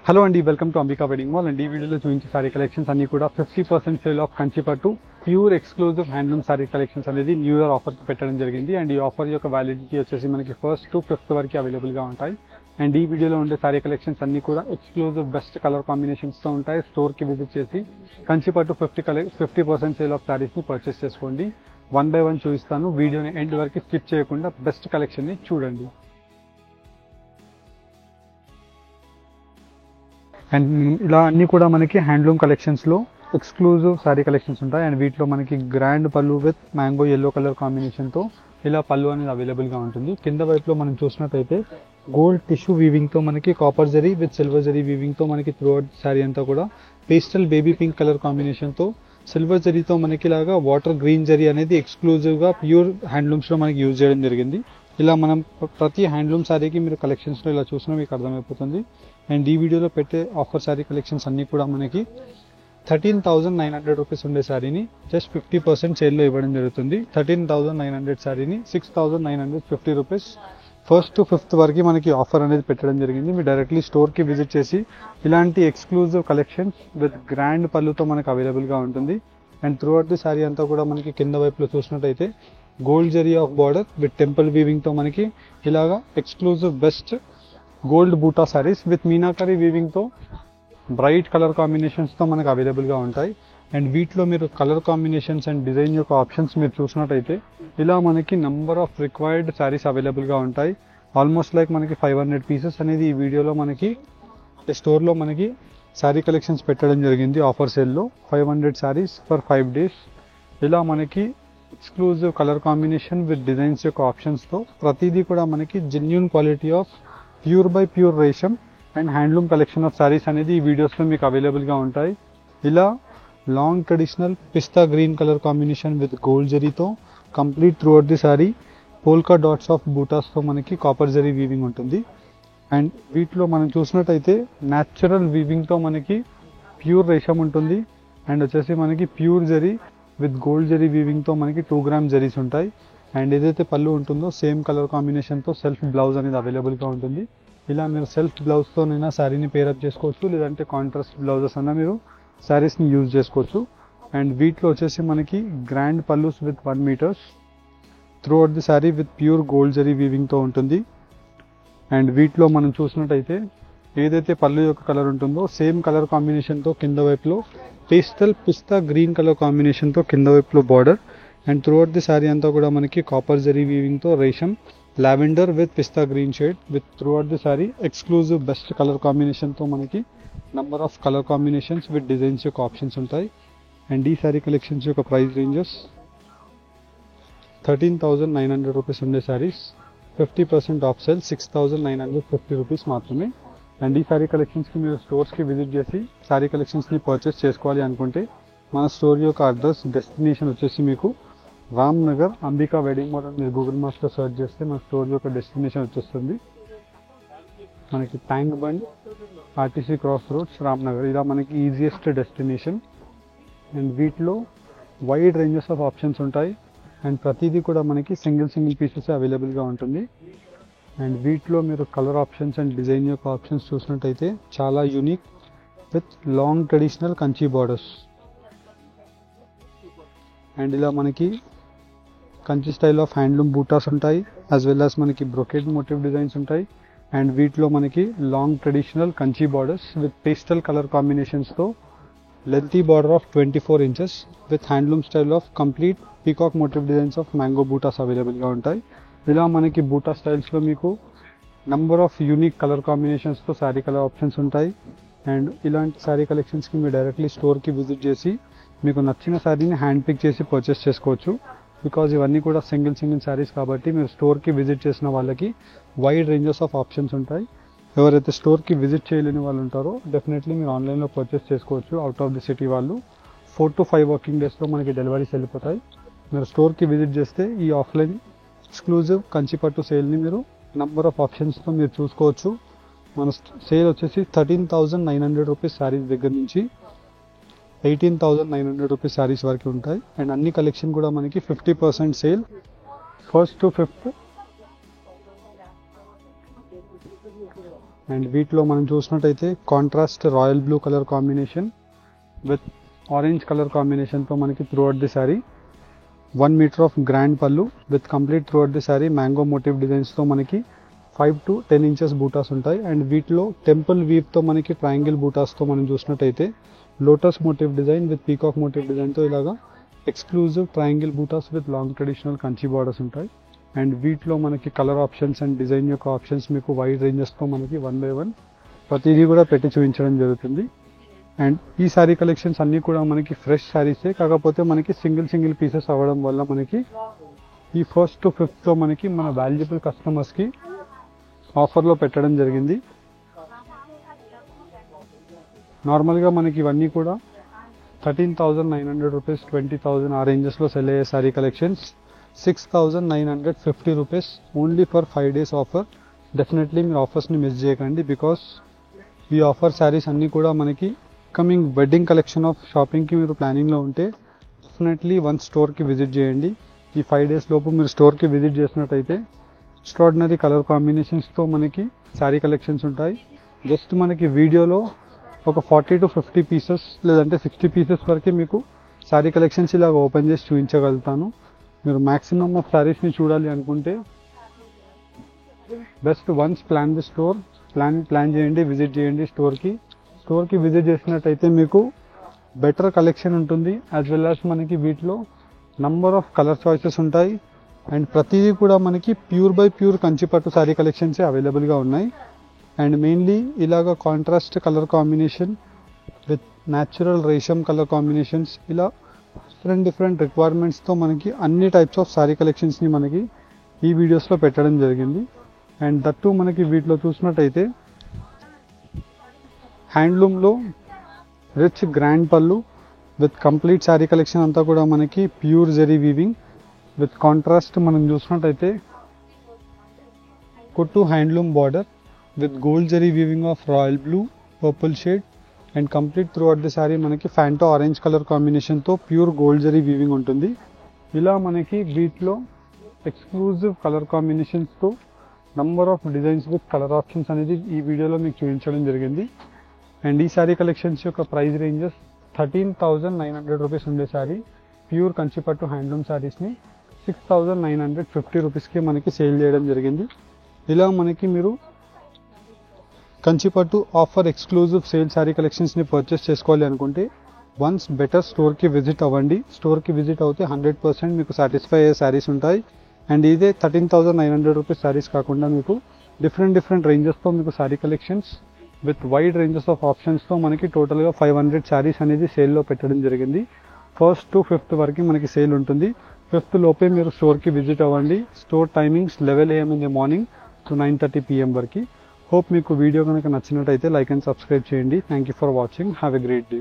Hello అండి, welcome to Ambika wedding mall. And ఈ వీడియోలో చూపించే సారీ కలెక్షన్స్ అన్ని కూడా 50% sale of Kanchipattu pure exclusive handloom sorry collections అనేది న్యూ ఇయర్ ఆఫర్ పెట్టడం జరిగింది. అండ్ ఈ ఆఫర్ యొక్క వ్యాలిడిటీ వచ్చేసి మనకి 1st to 5th వరకు అవైలబుల్గా ఉంటాయి. అండ్ ఈ వీడియోలో ఉండే సారీ కలెక్షన్స్ అన్ని కూడా ఎక్స్క్లూజివ్ బెస్ట్ కలర్ కాంబినేషన్స్తో ఉంటాయి. స్టోర్కి విజిట్ చేసి కంచిపట్టు 50% సేల్ ఆఫ్ సారీస్ని పర్చేస్ చేసుకోండి. 1 by 1 చూపిస్తాను. వీడియోని ఎండ్ వరకు స్కిప్ చేయకుండా బెస్ట్ కలెక్షన్ని చూడండి. అండ్ ఇలా అన్ని కూడా మనకి హ్యాండ్లూమ్ కలెక్షన్స్లో ఎక్స్క్లూజివ్ సారీ కలెక్షన్స్ ఉంటాయి. అండ్ వీటిలో మనకి grand pallu with mango yellow colour కాంబినేషన్తో ఇలా పళ్ళు అనేది అవైలబుల్గా ఉంటుంది. కింద వైపులో మనం చూసినట్టయితే గోల్డ్ టిష్యూ వీవింగ్తో మనకి copper zari with silver zari వీవింగ్తో మనకి త్రూఅవుట్ శారీ అంతా కూడా పేస్టల్ బేబీ పింక్ కలర్ కాంబినేషన్తో సిల్వర్ జరీతో మనకి ఇలాగా వాటర్ గ్రీన్ జరీ అనేది ఎక్స్క్లూజివ్గా ప్యూర్ హ్యాండ్లూమ్స్లో మనకి యూజ్ చేయడం జరిగింది. ఇలా మనం ప్రతి హ్యాండ్లూమ్ శారీకి మీరు కలెక్షన్స్లో ఇలా చూసినా మీకు అర్థమైపోతుంది. అండ్ ఈ వీడియోలో పెట్టే ఆఫర్ శారీ కలెక్షన్స్ అన్నీ కూడా మనకి 13,900 రూపీస్ ఉండే శారీని జస్ట్ 50% సేల్లో ఇవ్వడం జరుగుతుంది. 13,900 శారీని 6,950 రూపీస్ 1st to 5th వరకు మనకి ఆఫర్ అనేది పెట్టడం జరిగింది. మీరు డైరెక్ట్లీ స్టోర్కి విజిట్ చేసి ఇలాంటి ఎక్స్క్లూజివ్ కలెక్షన్స్ విత్ గ్రాండ్ పళ్ళుతో మనకు అవైలబుల్గా ఉంటుంది. అండ్ త్రూఅవుట్ ది శారీ అంతా కూడా మనకి కింద వైపులో చూసినట్టయితే gold zari of border with temple వీవింగ్తో మనకి ఇలాగా ఎక్స్క్లూజివ్ బెస్ట్ గోల్డ్ బూటా సారీస్ విత్ మీనాకరీ వీవింగ్తో బ్రైట్ కలర్ కాంబినేషన్స్తో మనకు అవైలబుల్గా ఉంటాయి. అండ్ వీటిలో మీరు కలర్ కాంబినేషన్స్ అండ్ డిజైన్ యొక్క ఆప్షన్స్ మీరు చూసినట్టయితే ఇలా మనకి నంబర్ ఆఫ్ రిక్వైర్డ్ శారీస్ అవైలబుల్గా ఉంటాయి. ఆల్మోస్ట్ లైక్ మనకి 500 పీసెస్ అనేది ఈ వీడియోలో మనకి స్టోర్లో మనకి శారీ కలెక్షన్స్ పెట్టడం జరిగింది. ఆఫర్ సేల్లో 500 శారీస్ ఫర్ 5 days. ఇలా మనకి exclusive colour combination with designs యొక్క ఆప్షన్స్తో ప్రతిదీ కూడా మనకి genuine quality of pure by pure రేషం and handloom collection of saris అనేది ఈ వీడియోస్లో మీకు అవైలబుల్గా ఉంటాయి. ఇలా లాంగ్ ట్రెడిషనల్ పిస్తా green colour combination with gold జరీతో complete throughout the sari polka dots of బూటాస్తో మనకి కాపర్ జరీ వీవింగ్ ఉంటుంది. అండ్ వీటిలో మనం చూసినట్టయితే న్యాచురల్ వీవింగ్తో మనకి ప్యూర్ రేషం ఉంటుంది. అండ్ వచ్చేసి మనకి pure zari with gold zari వీవింగ్తో మనకి 2 grams జరీస్ ఉంటాయి. అండ్ ఏదైతే పళ్ళు ఉంటుందో సేమ్ కలర్ కాంబినేషన్తో సెల్ఫ్ బ్లౌజ్ అనేది అవైలబుల్గా ఉంటుంది. ఇలా మీరు సెల్ఫ్ బ్లౌజ్తోనైనా శారీని పేరప్ చేసుకోవచ్చు, లేదంటే కాంట్రాస్ట్ బ్లౌజెస్ అన్నా మీరు శారీస్ని యూజ్ చేసుకోవచ్చు. అండ్ వీటిలో వచ్చేసి మనకి grand pallus with 1 meter throughout the sari with pure gold zari వీవింగ్తో ఉంటుంది. అండ్ వీటిలో మనం చూసినట్టయితే ఏదైతే పళ్ళు యొక్క కలర్ ఉంటుందో సేమ్ కలర్ కాంబినేషన్తో కింద వైపులో పేస్టల్ పిస్తా గ్రీన్ కలర్ కాంబినేషన్తో కింద వైపులో border. And throughout the sari అంతా కూడా మనకి కాపర్ జరీ వీవింగ్తో resham lavender with pista green shade with throughout the sari exclusive best colour కాంబినేషన్తో మనకి number of colour combinations with designs యొక్క ఆప్షన్స్ ఉంటాయి. అండ్ ఈ శారీ కలెక్షన్స్ యొక్క ప్రైస్ రేంజెస్ 13,900 రూపీస్ ఉండే శారీస్ 50% ఆఫ్ సేల్ 6,950 రూపీస్ మాత్రమే. అండ్ ఈ శారీ కలెక్షన్స్కి మీరు స్టోర్స్కి విజిట్ చేసి శారీ కలెక్షన్స్ని పర్చేస్ చేసుకోవాలి అనుకుంటే మన స్టోర్ యొక్క అడ్రస్ డెస్టినేషన్ వచ్చేసి మీకు రామ్ నగర్ అంబికా వెడ్డింగ్ మాల్ మీరు గూగుల్ మ్యాప్స్లో సెర్చ్ చేస్తే మన స్టోర్ యొక్క డెస్టినేషన్ వచ్చేస్తుంది. మనకి tank bund, RTC cross roads, Ram Nagar ఇలా మనకి ఈజియెస్ట్ డెస్టినేషన్. అండ్ వీటిలో వైడ్ రేంజెస్ ఆఫ్ ఆప్షన్స్ ఉంటాయి. అండ్ ప్రతిదీ కూడా మనకి సింగిల్ పీసెస్ అవైలబుల్గా ఉంటుంది. అండ్ వీటిలో మీరు కలర్ ఆప్షన్స్ అండ్ డిజైన్ యొక్క ఆప్షన్స్ చూసినట్టయితే చాలా unique with long traditional Kanchi borders. And ఇలా మనకి Kanchi style of handloom butas ఉంటాయి, యాజ్ వెల్ యాజ్ మనకి బ్రొకెట్ మోటివ్ డిజైన్స్ ఉంటాయి. అండ్ వీటిలో మనకి long traditional Kanchi borders with pastel colour కాంబినేషన్స్తో lengthy border of 24 inches with handloom style of complete peacock motif designs of mango butas అవైలబుల్గా ఉంటాయి. ఇలా మనకి బూటా స్టైల్స్లో మీకు నంబర్ ఆఫ్ యూనిక్ కలర్ కాంబినేషన్స్తో శారీ కలర్ ఆప్షన్స్ ఉంటాయి. అండ్ ఇలాంటి శారీ కలెక్షన్స్కి మీరు డైరెక్ట్లీ స్టోర్కి విజిట్ చేసి మీకు నచ్చిన శారీని హ్యాండ్ పిక్ చేసి పర్చేస్ చేసుకోవచ్చు. బికాజ్ ఇవన్నీ కూడా సింగిల్ శారీస్ కాబట్టి మీరు స్టోర్కి విజిట్ చేసిన వాళ్ళకి వైడ్ రేంజెస్ ఆఫ్ ఆప్షన్స్ ఉంటాయి. ఎవరైతే స్టోర్కి విజిట్ చేయలేని వాళ్ళు ఉంటారో డెఫినెట్లీ మీరు ఆన్లైన్లో పర్చేస్ చేసుకోవచ్చు. అవుట్ ఆఫ్ ది సిటీ వాళ్ళు 4 to 5 working daysలో మనకి డెలివరీస్ వెళ్ళిపోతాయి. మీరు స్టోర్కి విజిట్ చేస్తే ఈ ఆఫ్లైన్ ఎక్స్క్లూజివ్ కంచిపట్టు సేల్ని మీరు నంబర్ ఆఫ్ ఆప్షన్స్తో మీరు చూసుకోవచ్చు. మన సేల్ వచ్చేసి 13,900 రూపీస్ శారీస్ దగ్గర నుంచి 18,900 రూపీస్ శారీస్ వరకు ఉంటాయి. అండ్ అన్ని కలెక్షన్ కూడా మనకి 50% sale 1st to 5th and వీటిలో మనం చూసినట్టయితే contrast royal blue colour combination with orange colour కాంబినేషన్తో మనకి through the sari 1 metre of grand pallu with complete through the sari mango motif డిజైన్స్తో మనకి 5 to 10 ఇంచెస్ బూటాస్ ఉంటాయి. అండ్ వీటిలో టెంపుల్ వీవ్తో మనకి ట్రయాంగిల్ బూటాస్తో మనం చూసినట్టయితే lotus motive design with peacock motive డిజైన్తో ఇలాగా exclusive triangle butas with long traditional Kanchi borders ఉంటాయి. అండ్ వీటిలో మనకి కలర్ ఆప్షన్స్ అండ్ డిజైన్ యొక్క ఆప్షన్స్ మీకు వైడ్ రేంజెస్తో మనకి 1 by 1 ప్రతిదీ కూడా పెట్టి చూపించడం జరుగుతుంది. అండ్ ఈ శారీ కలెక్షన్స్ అన్నీ కూడా మనకి ఫ్రెష్ శారీసే, కాకపోతే మనకి సింగిల్ పీసెస్ అవ్వడం వల్ల మనకి ఈ 1st to 5th మనకి మన వాల్యుబుల్ కస్టమర్స్కి ఆఫర్లో పెట్టడం జరిగింది. నార్మల్గా మనకి ఇవన్నీ కూడా 13,900 రూపీస్, 20,000 ఆ రేంజెస్లో సెల్ అయ్యే sari collections 6,950 rupees only for 5 days offer. Definitely మీరు ఆఫర్స్ని మిస్ చేయకండి, బికాస్ ఈ ఆఫర్ శారీస్ అన్నీ కూడా మనకి కమింగ్ వెడ్డింగ్ కలెక్షన్ ఆఫ్ షాపింగ్కి మీరు ప్లానింగ్లో ఉంటే డెఫినెట్లీ వన్ స్టోర్కి విజిట్ చేయండి. ఈ 5 days లోపు మీరు స్టోర్కి విజిట్ చేసినట్టయితే ఎక్స్ట్రాడినరీ కలర్ కాంబినేషన్స్తో మనకి శారీ కలెక్షన్స్ ఉంటాయి. జస్ట్ మనకి వీడియోలో ఒక 40 to 50 పీసెస్ లేదంటే 60 పీసెస్ వరకు మీకు శారీ కలెక్షన్స్ ఇలాగ ఓపెన్ చేసి చూపించగలుగుతాను. మీరు మ్యాక్సిమమ్ ఆఫ్ శారీస్ని చూడాలి అనుకుంటే best once plan the store, plan చేయండి, విజిట్ చేయండి స్టోర్కి విజిట్ చేసినట్టయితే మీకు బెటర్ కలెక్షన్ ఉంటుంది. యాజ్ వెల్ యాజ్ మనకి వీటిలో నంబర్ ఆఫ్ కలర్ చాయిసెస్ ఉంటాయి. అండ్ ప్రతిదీ కూడా మనకి ప్యూర్ బై ప్యూర్ కంచిపట్టు శారీ కలెక్షన్సే అవైలబుల్గా ఉన్నాయి. అండ్ మెయిన్లీ ఇలాగ contrast colour combination with natural Resham colour combinations, ఇలా డిఫరెంట్ రిక్వైర్మెంట్స్తో మనకి అన్ని టైప్స్ ఆఫ్ శారీ కలెక్షన్స్ని మనకి ఈ వీడియోస్లో పెట్టడం జరిగింది. అండ్ దట్టు మనకి వీటిలో చూసినట్టయితే హ్యాండ్లూమ్లో rich grand pallu with complete sari collection అంతా కూడా మనకి pure zari weaving with contrast మనం చూసినట్టయితే కుట్టు handloom border with gold zari weaving of royal blue, purple shade and complete through the sari మనకి ఫ్యాంటో ఆరెంజ్ కలర్ కాంబినేషన్తో ప్యూర్ గోల్డ్ జరీ వీవింగ్ ఉంటుంది. ఇలా మనకి వీటిలో ఎక్స్క్లూజివ్ కలర్ కాంబినేషన్స్తో number of designs with colour options అనేది ఈ వీడియోలో మీకు చూపించడం జరిగింది. అండ్ ఈ శారీ కలెక్షన్స్ యొక్క ప్రైస్ రేంజెస్ 13,900 రూపీస్ ఉండే శారీ ప్యూర్ కంచిపట్టు హ్యాండ్లూమ్ శారీస్ని 6,950 రూపీస్కి మనకి సేల్ చేయడం జరిగింది. ఇలా మనకి మీరు Kanchipattu offer exclusive sale sari కలెక్షన్స్ని పర్చేస్ చేసుకోవాలి అనుకుంటే వన్స్ బెటర్ స్టోర్కి విజిట్ అవ్వండి. స్టోర్కి విజిట్ అవుతే 100% మీకు సాటిస్ఫై అయ్యే శారీస్ ఉంటాయి. అండ్ ఇదే 13,900 రూపీస్ శారీస్ కాకుండా మీకు డిఫరెంట్ రేంజెస్తో మీకు sari collections with wide ranges of ఆప్షన్స్తో మనకి టోటల్గా 500 శారీస్ అనేది సేల్లో పెట్టడం జరిగింది. 1st to 5th వరకు మనకి సేల్ ఉంటుంది. 5th లోపే మీరు స్టోర్కి విజిట్ అవ్వండి. Store timings 11 AM in the morning to 9:30 PM వరకు. హోప్ మీకు వీడియో కనుక నచ్చినట్టయితే లైక్ అండ్ సబ్స్క్రైబ్ చేయండి. Thank you for watching. Have a great day.